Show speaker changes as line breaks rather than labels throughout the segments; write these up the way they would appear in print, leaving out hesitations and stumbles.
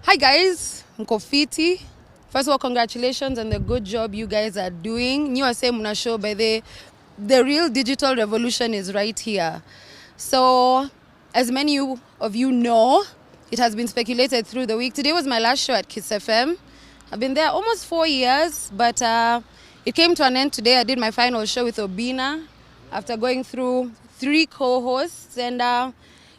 Hi guys, mko fiti. First of all, congratulations on the good job you guys are doing. Nyi wase mna show by the real digital revolution is right here. So, as many of you know, it has been speculated through the week. Today was my last show at Kiss FM. I've been there almost 4 years, but it came to an end today. I did my final show with Obina after going through 3 co-hosts, and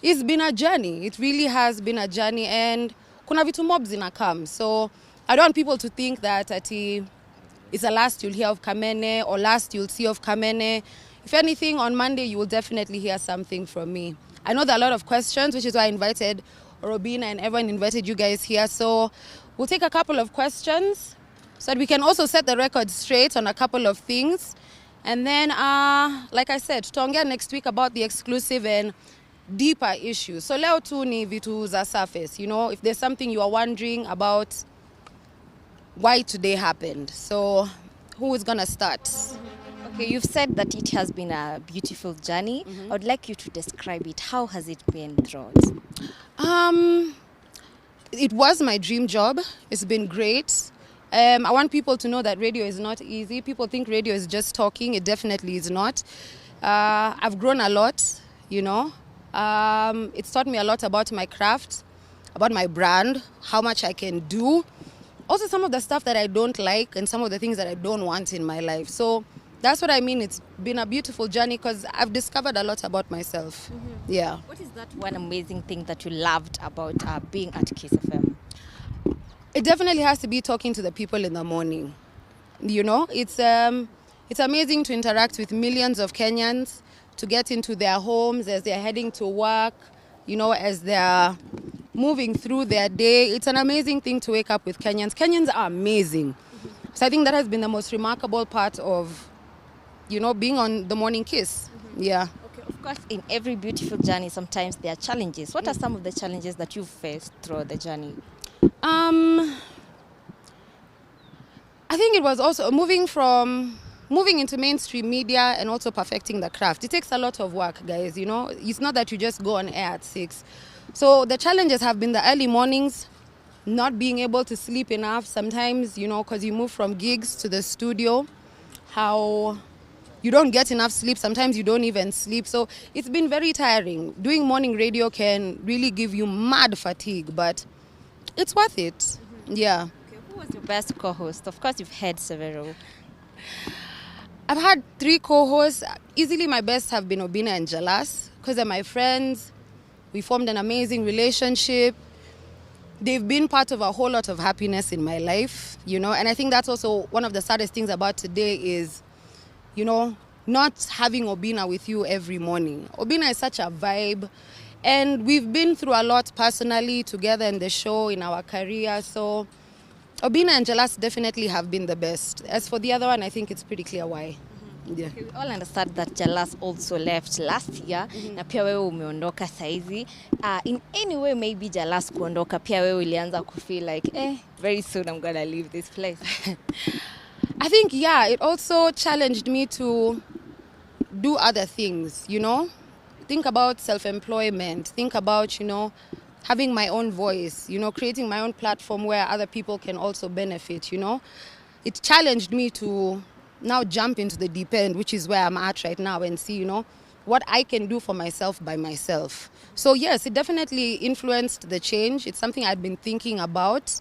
it's been a journey. It really has been a journey, and kuna vitu mob zinakam. So I don't want people to think that it's the last you'll hear of Kamene or last you'll see of Kamene. If anything, on Monday you will definitely hear something from me. I know there are a lot of questions, which is why I invited Robina and everyone invited you guys here. So we'll take a couple of questions so that we can also set the record straight on a couple of things. And then, like I said, tutaongea next week about the exclusive and deeper issues. So leo tu ni vitu za surface, you know, if there's something you are wondering about why today happened. So who is going to start?
Okay, you've said that it has been a beautiful journey. I would like you to describe it. How has it been throughout?
It was my dream job. It's been great. I want people to know that radio is not easy. People think radio is just talking. It definitely is not. I've grown a lot, you know. It's taught me a lot about my craft, about my brand, how much I can do. Also some of the stuff that I don't like and some of the things that I don't want in my life. So that's what I mean. It's been a beautiful journey because I've discovered a lot about myself. Mm-hmm. Yeah.
What is that one amazing thing that you loved about being at Kiss FM?
It definitely has to be talking to the people in the morning. You know, it's amazing to interact with millions of Kenyans, to get into their homes as they're heading to work, you know, as they're moving through their day. It's an amazing thing to wake up with Kenyans. Kenyans are amazing. Mm-hmm. So I think that has been the most remarkable part of, you know, being on the Morning Kiss. Mm-hmm. Yeah.
Okay, of course, in every beautiful journey, sometimes there are challenges. What are some of the challenges that you've faced throughout the journey?
I think it was also moving into mainstream media and also perfecting the craft. It takes a lot of work, guys, you know. It's not that you just go on air at 6. So the challenges have been the early mornings, not being able to sleep enough sometimes, you know, because you move from gigs to the studio, how you don't get enough sleep. Sometimes you don't even sleep. So it's been very tiring. Doing morning radio can really give you mad fatigue, but it's worth it. Mm-hmm. Yeah.
Okay, who was your best co-host? Of course, you've had several.
I've had 3 co-hosts. Easily my best have been Obina and Jalas because they're my friends. We formed an amazing relationship. They've been part of a whole lot of happiness in my life, you know. And I think that's also one of the saddest things about today is, you know, not having Obina with you every morning. Obina is such a vibe. And we've been through a lot personally together in the show, in our career. So Obina and Jalas definitely have been the best. As for the other one, I think it's pretty clear why. Yeah.
Okay, we all understand that Jalas also left last year. Na pia wewe umeondoka saizi. In any way maybe Jalas kuondoka pia wewe ulianza kufeel like very soon I'm gonna leave this place.
I think it also challenged me to do other things, you know. Think about self-employment. Think about, you know, having my own voice, you know, creating my own platform where other people can also benefit, you know. It challenged me to now jump into the deep end, which is where I'm at right now, and see, you know, what I can do for myself by myself. So yes, it definitely influenced the change. It's something I'd been thinking about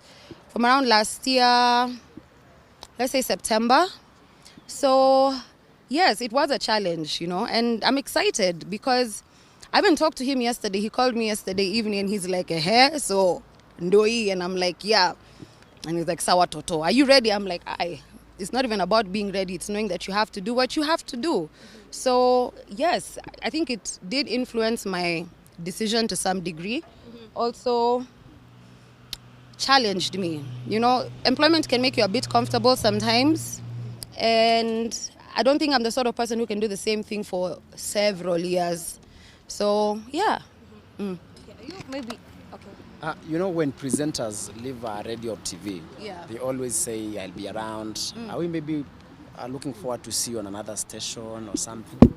from around last year, let's say September. So yes, it was a challenge, you know, and I'm excited because I even talked to him yesterday. He called me yesterday evening and he's like, so ndoi, and I'm like, yeah. And he's like, sawa toto, are you ready? I'm like, aye. It's not even about being ready. It's knowing that you have to do what you have to do. Mm-hmm. So, yes, I think it did influence my decision to some degree. Mm-hmm. Also challenged me. You know, employment can make you a bit comfortable sometimes. And I don't think I'm the sort of person who can do the same thing for several years. So, yeah.
Mm-hmm. Okay, maybe...
You know, when presenters leave radio or TV,
they
always say, I'll be around. Are we maybe looking forward to see you on another station or something?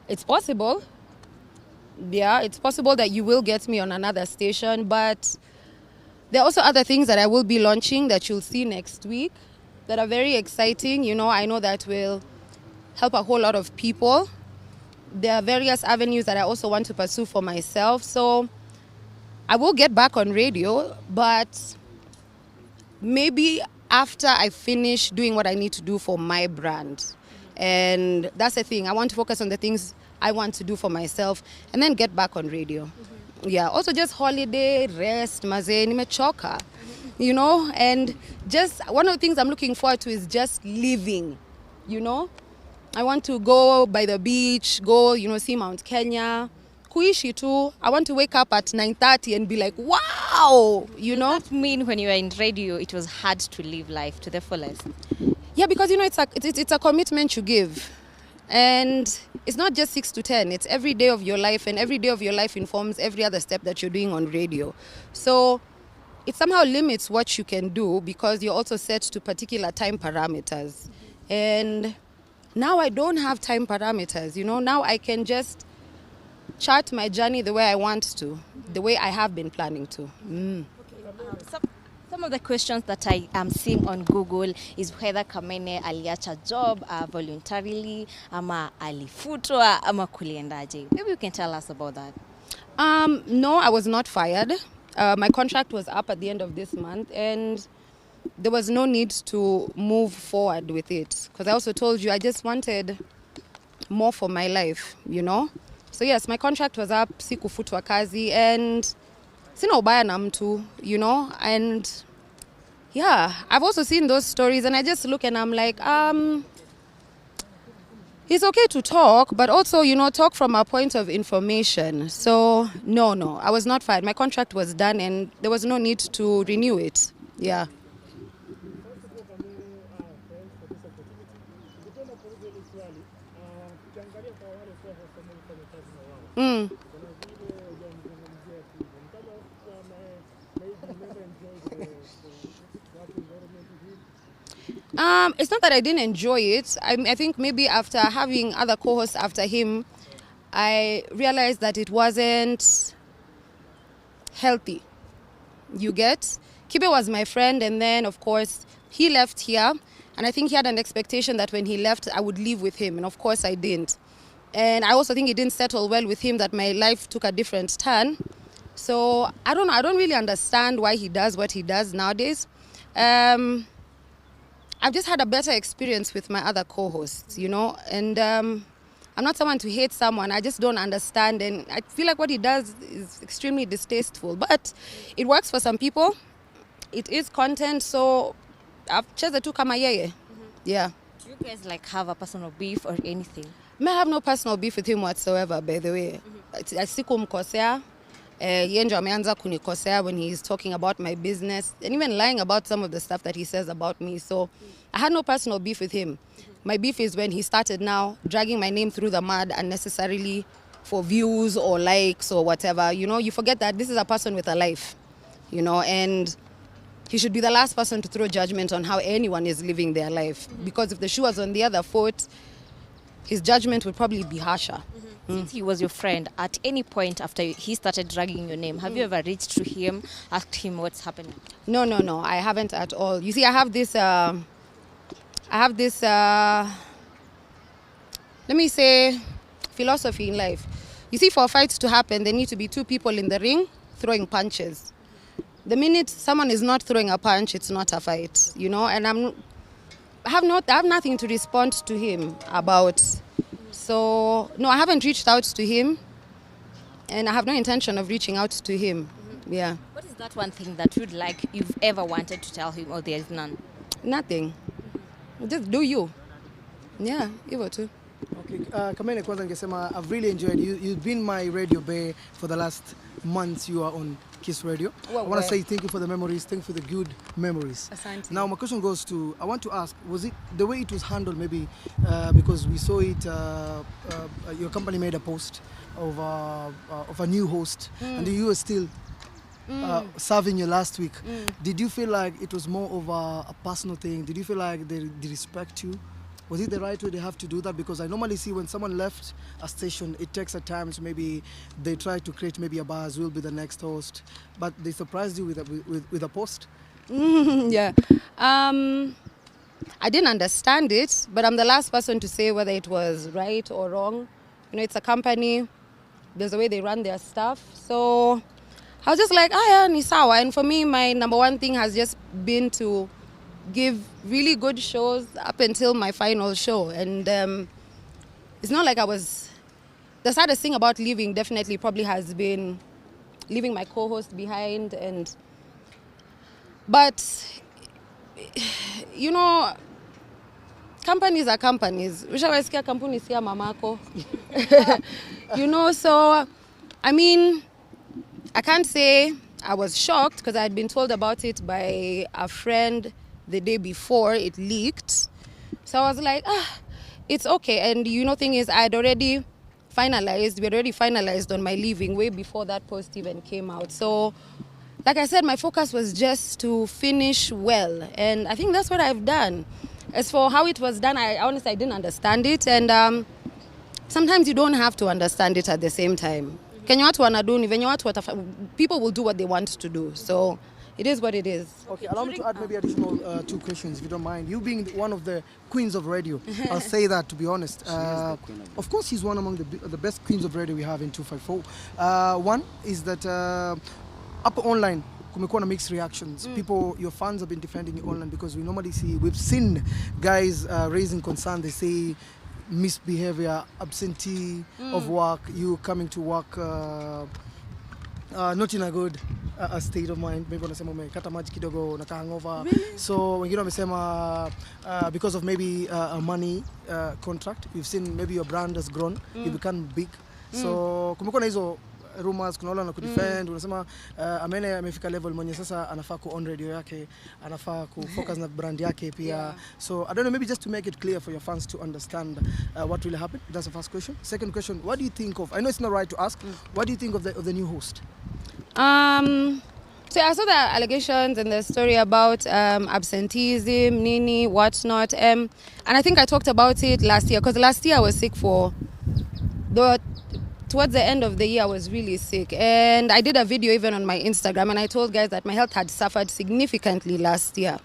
It's possible. Yeah, it's possible that you will get me on another station, but There are also other things that I will be launching that you'll see next week that are very exciting. You know, I know that will help a whole lot of people. There are various avenues that I also want to pursue for myself. So I will get back on radio, but maybe after I finish doing what I need to do for my brand. And that's the thing. I want to focus on the things I want to do for myself and then get back on radio. Yeah, also just holiday, rest, maze, nimechoka, you know, and just one of the things I'm looking forward to is just living, you know. I want to go by the beach, go, you know, see Mount Kenya, kuishi tu. I want to wake up at 9:30 and be like, wow, you know.
Does that mean when you were in radio, it was hard to live life to the fullest?
Yeah, because, you know, it's a commitment you give. And it's not just 6 to 10. It's every day of your life, and every day of your life informs every other step that you're doing on radio. So it somehow limits what you can do because you're also set to particular time parameters. And now I don't have time parameters, you know. Now I can just chart my journey the way I want to, the way I have been planning to.
Some of the questions that I am seeing on Google is whether Kamene aliacha job voluntarily, ama alifutwa, ama kuliendaje. Maybe you can tell us about that.
No, I was not fired. My contract was up at the end of this month, and there was no need to move forward with it. Because I also told you I just wanted more for my life, you know. So yes, my contract was up, sikufutwa kazi, and sina ubaya na mtu, you know. And yeah, I've also seen those stories, and I just look and I'm like, it's okay to talk, but also, you know, talk from a point of information. So no, I was not fired. My contract was done, and there was no need to renew it. Yeah. It's not that I didn't enjoy it. I think maybe after having other co-hosts after him, I realized that it wasn't healthy. You get? Kibe was my friend, and then, of course, he left here. And I think he had an expectation that when he left, I would leave with him. And of course, I didn't. And I also think it didn't settle well with him that my life took a different turn. So I don't know. I don't really understand why he does what he does nowadays. I've just had a better experience with my other co-hosts, you know. And I'm not someone to hate someone. I just don't understand. And I feel like what he does is extremely distasteful. But it works for some people. It is content. So I've chosen to kama yeye. Yeah.
Do you guys like have a personal beef or anything?
I have no personal beef with him whatsoever, by the way. Sikumkosea. Yeye ndio ameanza kunikosea when he's talking about my business and even lying about some of the stuff that he says about me. So I had no personal beef with him. My beef is when he started now dragging my name through the mud unnecessarily for views or likes or whatever. You know, you forget that this is a person with a life, you know, and he should be the last person to throw judgment on how anyone is living their life. Because if the shoe was on the other foot, his judgment would probably be harsher.
Since he was your friend, at any point after he started dragging your name, have you ever reached to him, asked him what's happening?
No, I haven't at all. You see, I have this, let me say, philosophy in life. You see, for fights to happen, there need to be two people in the ring throwing punches. The minute someone is not throwing a punch, it's not a fight, you know, and I have nothing to respond to him about. So, no, I haven't reached out to him, and I have no intention of reaching out to him. Yeah.
What is that one thing that you've ever wanted to tell him, or there is none?
Nothing. Just do you. Yeah, hivyo tu.
Okay, Kamene, kwanza ningesema I've really enjoyed you. You've been my radio bay for the last months you are on Kiss Radio.
Well,
I want to say thank you for the memories, thank you for the good memories.
Asante.
Now my question goes to, I want to ask, was it the way it was handled maybe because we saw it, your company made a post of a new host and you were still serving your last week. Did you feel like it was more of a personal thing? Did you feel like they respect you? Was it the right way they have to do that? Because I normally see when someone left a station, it takes a time, so maybe they try to create maybe a buzz, will be the next host, but they surprised you with a post.
Yeah. I didn't understand it, but I'm the last person to say whether it was right or wrong. You know, it's a company. There's a way they run their stuff. So I was just like, yeah, ni sawa. And for me, my number one thing has just been to give really good shows up until my final show. And it's not like I was... The saddest thing about leaving definitely probably has been leaving my co-host behind. But, you know, companies are companies. Ushawasikia kampuni siya mamako. You know, so, I mean, I can't say I was shocked because I had been told about it by a friend the day before it leaked. So I was like, it's okay. And you know, thing is, we had already finalized on my leaving way before that post even came out. So, like I said, my focus was just to finish well. And I think that's what I've done. As for how it was done, I honestly didn't understand it. And sometimes you don't have to understand it at the same time. People will do what they want to do. So it is what it is.
Okay, allow me to add maybe additional 2 questions, if you don't mind. You being one of the queens of radio, I'll say that, to be honest. Of course, she's one among the best queens of radio we have in 254. One is that up online, kumekuwa na mixed reactions. People, your fans have been defending you online because we've seen guys raising concern. They say misbehavior, absentee of work, you coming to work not in a good state of mind. Maybe wanasema umekata maji kidogo na hangover. So wengine wamesema because of maybe a money contract, you've seen maybe your brand has grown, you become big. So kumekuwa na hizo rumors, kuna wale wanakudefend, unasema Kamene amefika level mwenye sasa anafaa ku on radio yake, anafaa ku focus na brand yake pia. So I don't know, maybe just to make it clear for your fans to understand what really happened. That's the first question. Second question, what do you think of, I know it's not right to ask, what do you think of the new host?
So I saw the allegations and the story about absenteeism, nini, whatnot. And I think I talked about it last year, because last year I was sick towards the end of the year I was really sick. And I did a video even on my Instagram, and I told guys that my health had suffered significantly last year.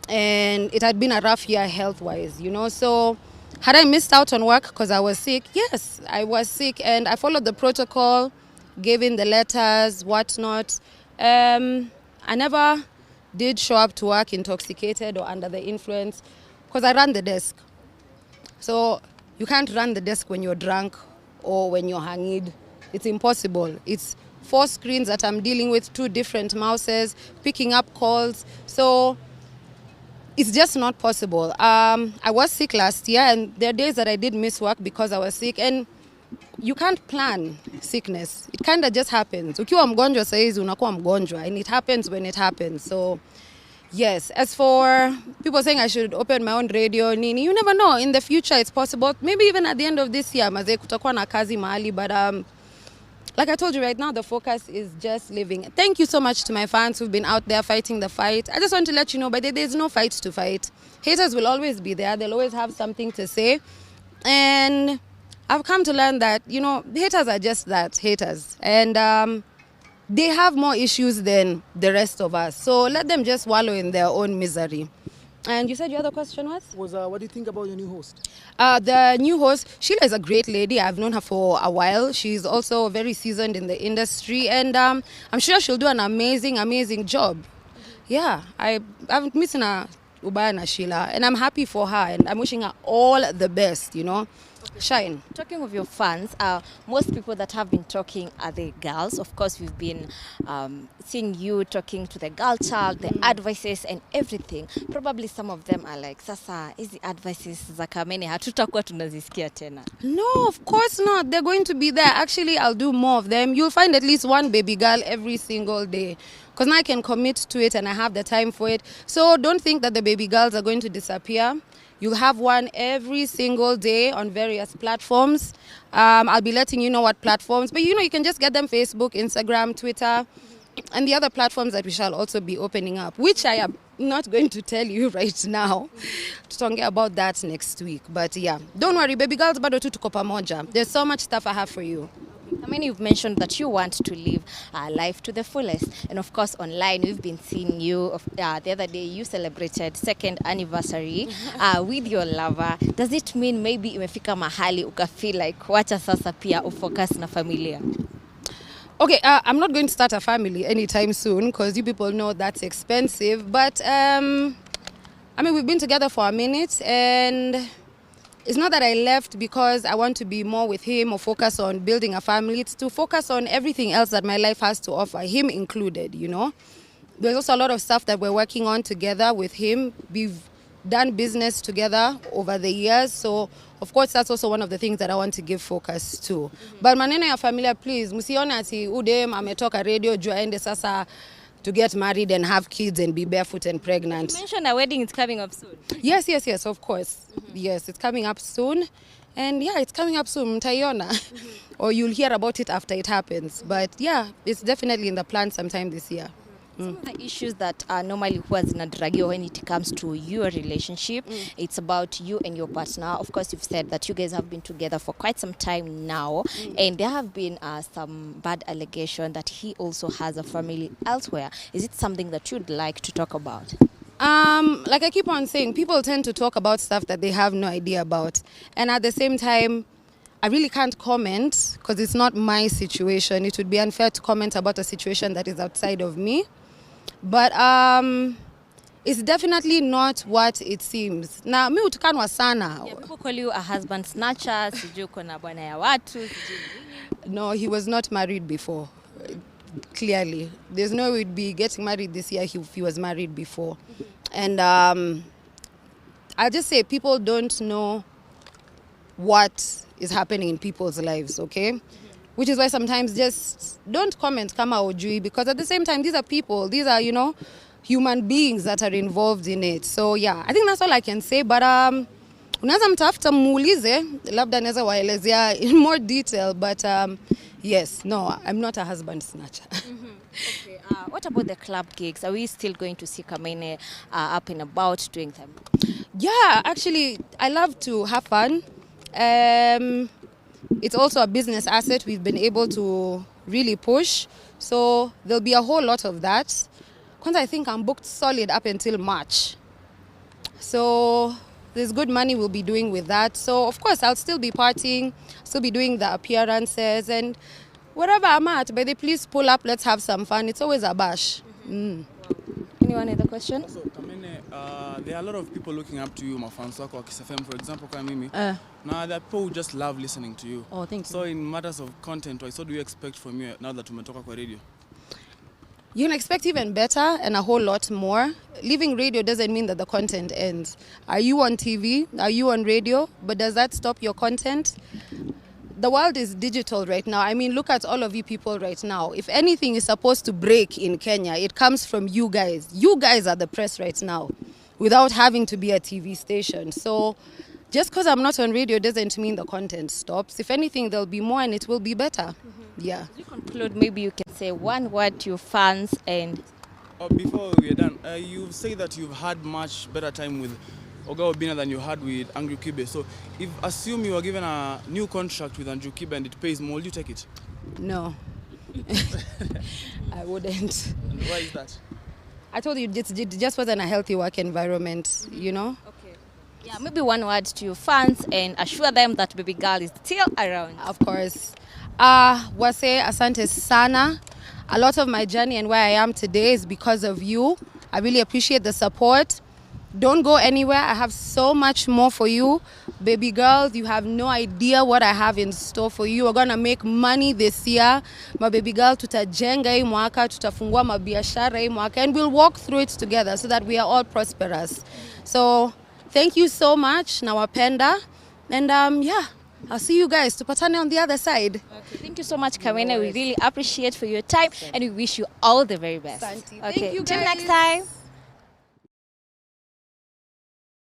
And it had been a rough year health-wise, you know. So had I missed out on work because I was sick? Yes, I was sick, and I followed the protocol, gave in the letters, whatnot. I never did show up to work intoxicated or under the influence because I ran the desk. So you can't run the desk when you're drunk or when you're hanged. It's impossible. It's 4 screens that I'm dealing with, 2 different mouses, picking up calls. So it's just not possible. I was sick last year, and there are days that I did miss work because I was sick. And you can't plan sickness. It kind of just happens. Ukiwa mgonjwa saizi unakuwa mgonjwa, and it happens when it happens. So yes, as for people saying I should open my own radio, nini, you never know. In the future, it's possible. Maybe even at the end of this year, maze kutakuwa na kazi mahali. But like I told you right now, the focus is just living. Thank you so much to my fans who've been out there fighting the fight. I just want to let you know, but there's no fight to fight. Haters will always be there. They'll always have something to say. And I've come to learn that, you know, haters are just that, haters. And they have more issues than the rest of us. So let them just wallow in their own misery. And you said your other question was?
What do you think about your new host?
The new host, Sheila is a great lady. I've known her for a while. She's also very seasoned in the industry. And I'm sure she'll do an amazing, amazing job. Yeah, I'm missing her, Ubaya na Sheila. And I'm happy for her. And I'm wishing her all the best, you know. Shine.
Talking of your fans, most people that have been talking are the girls. Of course, we've been seeing you talking to the girl child, the advices and everything. Probably some of them are like, sasa, hizi advices za Kamene hatutakuwa tunazisikia tena.
No, of course not. They're going to be there. Actually, I'll do more of them. You'll find at least one baby girl every single day. Because now I can commit to it and I have the time for it. So don't think that the baby girls are going to disappear. You'll have one every single day on various platforms. I'll be letting you know what platforms. But, you know, you can just get them Facebook, Instagram, Twitter. and the other platforms that we shall also be opening up, which I am not going to tell you right now. Tutaongea about that next week. But yeah, don't worry, baby girls, bado tu tuko pamoja. There's so much stuff I have for you.
I mean, you've mentioned that you want to live life to the fullest. And of course, online, we've been seeing you. The other day, you celebrated 2nd anniversary with your lover. Does it mean maybe imefika mahali uka feel like wacha sasa pia ufocus na familia?
Okay, I'm not going to start a family anytime soon because you people know that's expensive. But, I mean, we've been together for a minute, and it's not that I left because I want to be more with him or focus on building a family. It's to focus on everything else that my life has to offer, him included, you know. There's also a lot of stuff that we're working on together with him. We've done business together over the years, so of course that's also one of the things that I want to give focus to. But maneno ya familia, please, msione ati udem ametoka radio juu aende sasa to get married and have kids and be barefoot and pregnant.
You mentioned a wedding is coming up soon.
Yes, of course. Yes, it's coming up soon. And yeah, it's coming up soon, mtaiona. Or you'll hear about it after it happens. But yeah, it's definitely in the plan sometime this year.
Some of the issues that normally huwa zinadragiwa when it comes to your relationship, it's about you and your partner. Of course, you've said that you guys have been together for quite some time now, and there have been some bad allegation that he also has a family elsewhere. Is it something that you'd like to talk about?
Like I keep on saying, people tend to talk about stuff that they have no idea about. And at the same time, I really can't comment because it's not my situation. It would be unfair to comment about a situation that is outside of me. But it's definitely not what it seems. Na mi utukanwa sana.
Yeah, people call you a husband snatcher, sijui uko na bwana ya watu, sijui nini.
No, he was not married before. Clearly. There's no way we'd be getting married this year if he was married before. And I'll just say people don't know what is happening in people's lives, okay? Which is why sometimes just don't comment kama ujui, because at the same time, these are people, these are, you know, human beings that are involved in it. So yeah, I think that's all I can say. But unaweza mtafuta muulize, labda naweza waelezea in more detail. But yes, no, I'm not a husband snatcher.
Okay. What about the club gigs? Are we still going to see Kamene up and about doing them?
Yeah, actually, I love to have fun. It's also a business asset we've been able to really push. So there'll be a whole lot of that. Because I think I'm booked solid up until March. So there's good money we'll be doing with that. So of course I'll still be partying, still be doing the appearances, and wherever I'm at, baby, please pull up, let's have some fun. It's always a bash.
Anyone other question?
So, Kamene, there are a lot of people looking up to you, mafans wako wa Kiss FM, for example, kama mimi. Now, there are people who just love listening to you.
Oh, thank you.
So, in matters of content, what do you expect from you now that umetoka kwa radio?
You can expect even better and a whole lot more. Leaving radio doesn't mean that the content ends. Are you on TV? Are you on radio? But does that stop your content? The world is digital right now. I mean, look at all of you people right now. If anything is supposed to break in Kenya, it comes from you guys. You guys are the press right now, without having to be a TV station. So just because I'm not on radio doesn't mean the content stops. If anything, there'll be more and it will be better. Yeah.
As you conclude, maybe you can say one word to your fans and...
Before we're done, you say that you've had much better time with Oga Obina than you had with Andrew Kibe. So, if assume you are given a new contract with Andrew Kibe and it pays more, will you take it?
No. I wouldn't.
And why is that?
I told you it just wasn't a healthy work environment, you know?
Okay. Yeah, maybe one word to your fans and assure them that baby girl is still around.
Of course. Wase, asante sana. A lot of my journey and where I am today is because of you. I really appreciate the support. Don't go anywhere. I have so much more for you. Baby girls, you have no idea what I have in store for you. We're going to make money this year. My baby girl, tutajenga hii mwaka, tutafungua mabiashara hii mwaka, and we'll walk through it together so that we are all prosperous. So, thank you so much. Nawapenda. And yeah, I'll see you guys. Tupatane on the other side.
Okay. Thank you so much, Kamene. We really appreciate for your time and we wish you all the very best.
Thank you
Okay.
guys.
Till next time.